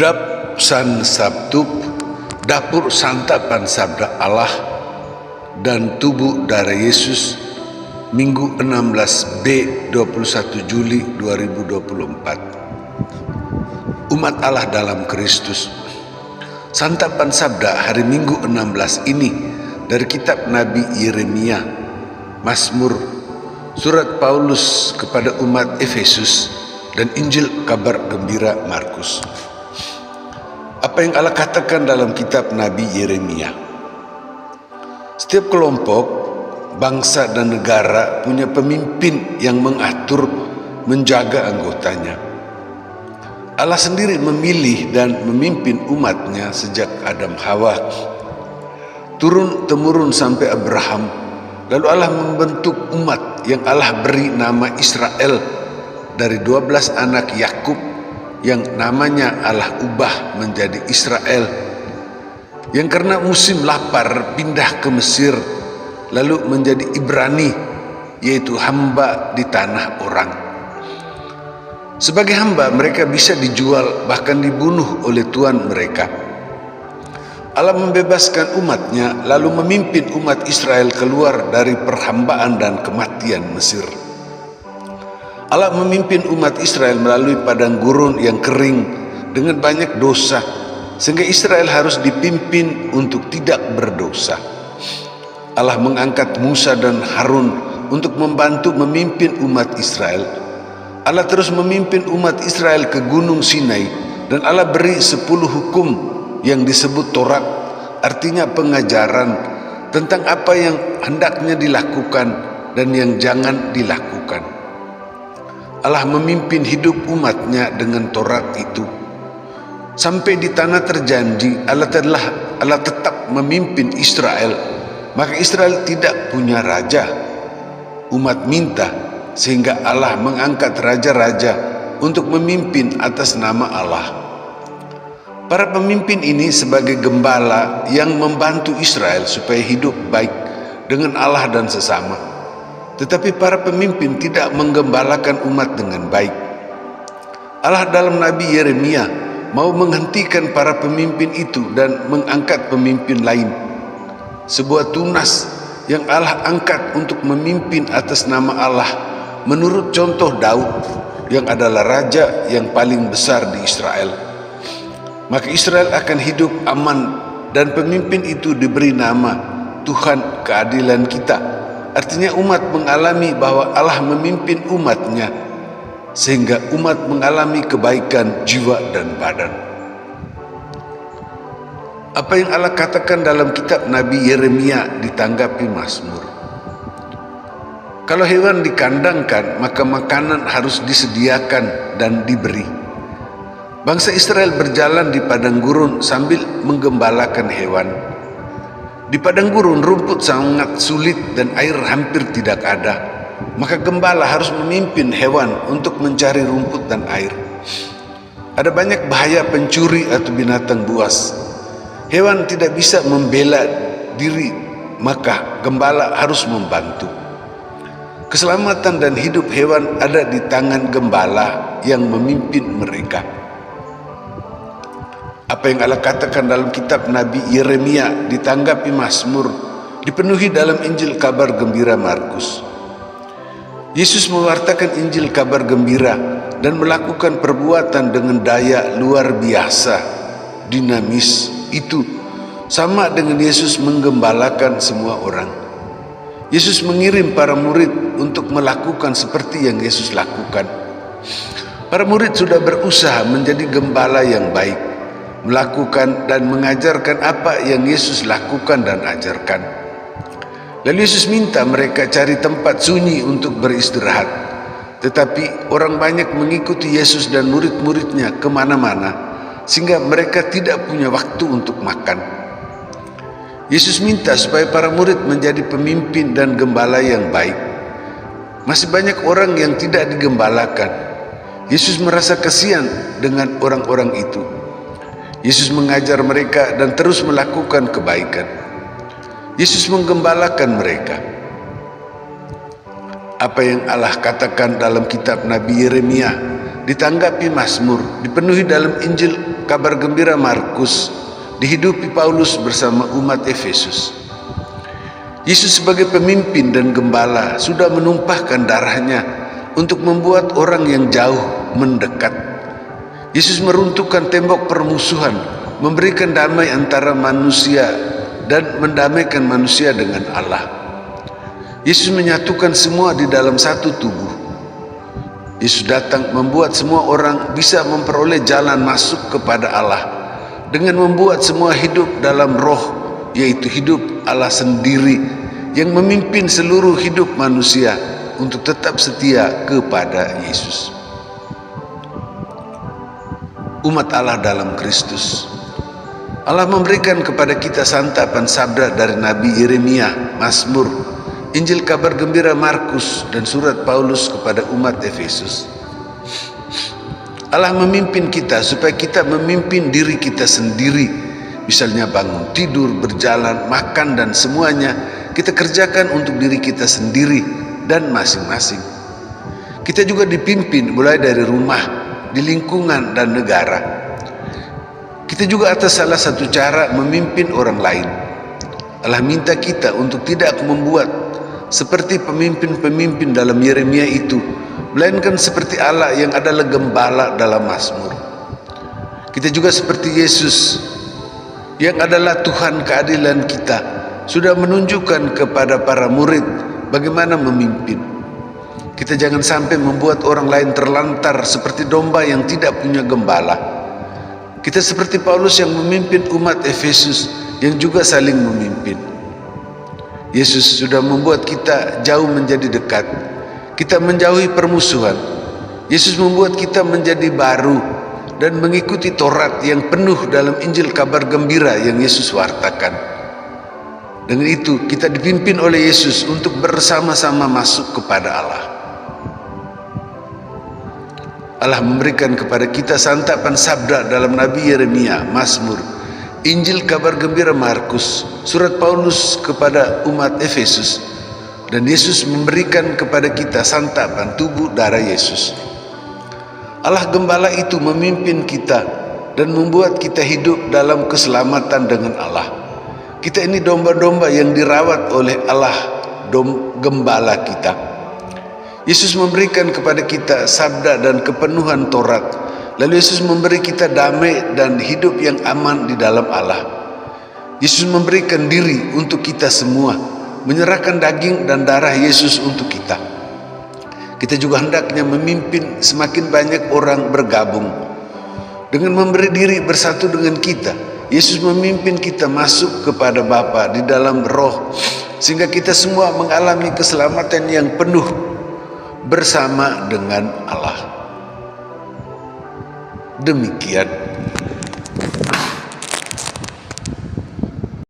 Dap San Sabtu, dapur santapan sabda Allah dan tubuh darah Yesus, Minggu 16B 21 Juli 2024. Umat Allah dalam Kristus. Santapan sabda hari Minggu 16 ini dari kitab Nabi Yeremia, Mazmur, surat Paulus kepada umat Efesus, dan Injil kabar gembira Markus. Apa yang Allah katakan dalam kitab Nabi Yeremia? Setiap kelompok, bangsa dan negara punya pemimpin yang mengatur, menjaga anggotanya. Allah sendiri memilih dan memimpin umatnya sejak Adam Hawa, turun-temurun sampai Abraham. Lalu Allah membentuk umat yang Allah beri nama Israel dari 12 anak Yakub yang namanya Allah ubah menjadi Israel, yang karena musim lapar pindah ke Mesir lalu menjadi Ibrani, yaitu hamba di tanah orang. Sebagai hamba mereka bisa dijual bahkan dibunuh oleh tuan mereka. Allah membebaskan umatnya lalu memimpin umat Israel keluar dari perhambaan dan kematian Mesir. Allah memimpin umat Israel melalui padang gurun yang kering dengan banyak dosa, sehingga Israel harus dipimpin untuk tidak berdosa. Allah mengangkat Musa dan Harun untuk membantu memimpin umat Israel. Allah terus memimpin umat Israel ke Gunung Sinai, dan Allah beri 10 hukum yang disebut Taurat, artinya pengajaran tentang apa yang hendaknya dilakukan dan yang jangan dilakukan. Allah memimpin hidup umatnya dengan Taurat itu. Sampai di tanah terjanji, Allah tetap memimpin Israel. Maka Israel tidak punya raja. Umat minta, sehingga Allah mengangkat raja-raja untuk memimpin atas nama Allah. Para pemimpin ini sebagai gembala yang membantu Israel supaya hidup baik dengan Allah dan sesama. Tetapi para pemimpin tidak menggembalakan umat dengan baik. Allah dalam Nabi Yeremia mau menghentikan para pemimpin itu dan mengangkat pemimpin lain. Sebuah tunas yang Allah angkat untuk memimpin atas nama Allah menurut contoh Daud yang adalah raja yang paling besar di Israel. Maka Israel akan hidup aman dan pemimpin itu diberi nama Tuhan keadilan kita. Artinya umat mengalami bahwa Allah memimpin umatnya, sehingga umat mengalami kebaikan jiwa dan badan. Apa yang Allah katakan dalam kitab Nabi Yeremia ditanggapi Mazmur. Kalau hewan dikandangkan, maka makanan harus disediakan dan diberi. Bangsa Israel berjalan di padang gurun sambil menggembalakan hewan. Di padang gurun rumput sangat sulit dan air hampir tidak ada. Maka gembala harus memimpin hewan untuk mencari rumput dan air. Ada banyak bahaya pencuri atau binatang buas. Hewan tidak bisa membela diri, maka gembala harus membantu. Keselamatan dan hidup hewan ada di tangan gembala yang memimpin mereka. Apa yang Allah katakan dalam kitab Nabi Yeremia ditanggapi Mazmur, dipenuhi dalam Injil kabar gembira Markus. Yesus mewartakan Injil kabar gembira dan melakukan perbuatan dengan daya luar biasa, dinamis. Itu sama dengan Yesus menggembalakan semua orang. Yesus mengirim para murid untuk melakukan seperti yang Yesus lakukan. Para murid sudah berusaha menjadi gembala yang baik, melakukan dan mengajarkan apa yang Yesus lakukan dan ajarkan. Lalu Yesus minta mereka cari tempat sunyi untuk beristirahat. Tetapi orang banyak mengikuti Yesus dan murid-muridnya kemana-mana, sehingga mereka tidak punya waktu untuk makan. Yesus minta supaya para murid menjadi pemimpin dan gembala yang baik. Masih banyak orang yang tidak digembalakan. Yesus merasa kasihan dengan orang-orang itu. Yesus mengajar mereka dan terus melakukan kebaikan. Yesus menggembalakan mereka. Apa yang Allah katakan dalam kitab Nabi Yeremia ditanggapi Mazmur, dipenuhi dalam Injil kabar gembira Markus dihidupi Paulus bersama umat Efesus. Yesus sebagai pemimpin dan gembala sudah menumpahkan darahnya untuk membuat orang yang jauh mendekat. Yesus meruntuhkan tembok permusuhan, memberikan damai antara manusia dan mendamaikan manusia dengan Allah. Yesus menyatukan semua di dalam satu tubuh. Yesus datang membuat semua orang bisa memperoleh jalan masuk kepada Allah dengan membuat semua hidup dalam roh, yaitu hidup Allah sendiri yang memimpin seluruh hidup manusia untuk tetap setia kepada Yesus. Umat Allah dalam Kristus, Allah memberikan kepada kita santapan sabda dari Nabi Yeremia, Mazmur, Injil kabar gembira Markus, dan surat Paulus kepada umat Efesus. Allah memimpin kita supaya kita memimpin diri kita sendiri. Misalnya bangun tidur, berjalan, makan, dan semuanya kita kerjakan untuk diri kita sendiri dan masing-masing. Kita juga dipimpin mulai dari rumah, di lingkungan, dan negara. Kita juga atas salah satu cara memimpin orang lain. Allah minta kita untuk tidak membuat seperti pemimpin-pemimpin dalam Yeremia itu, melainkan seperti Allah yang adalah gembala dalam Mazmur. Kita juga seperti Yesus yang adalah Tuhan keadilan kita, sudah menunjukkan kepada para murid bagaimana memimpin. Kita jangan sampai membuat orang lain terlantar seperti domba yang tidak punya gembala. Kita seperti Paulus yang memimpin umat Efesus yang juga saling memimpin. Yesus sudah membuat kita jauh menjadi dekat. Kita menjauhi permusuhan. Yesus membuat kita menjadi baru dan mengikuti Taurat yang penuh dalam Injil kabar gembira yang Yesus wartakan. Dengan itu kita dipimpin oleh Yesus untuk bersama-sama masuk kepada Allah. Allah memberikan kepada kita santapan sabda dalam Nabi Yeremia, Mazmur, Injil kabar gembira Markus, surat Paulus kepada umat Efesus, dan Yesus memberikan kepada kita santapan tubuh darah Yesus. Allah gembala itu memimpin kita dan membuat kita hidup dalam keselamatan dengan Allah. Kita ini domba-domba yang dirawat oleh Allah, gembala kita. Yesus memberikan kepada kita sabda dan kepenuhan Taurat. Lalu Yesus memberi kita damai dan hidup yang aman di dalam Allah. Yesus memberikan diri untuk kita semua, menyerahkan daging dan darah Yesus untuk kita. Kita juga hendaknya memimpin semakin banyak orang bergabung. Dengan memberi diri bersatu dengan kita, Yesus memimpin kita masuk kepada Bapa di dalam roh, sehingga kita semua mengalami keselamatan yang penuh bersama dengan Allah. Demikian.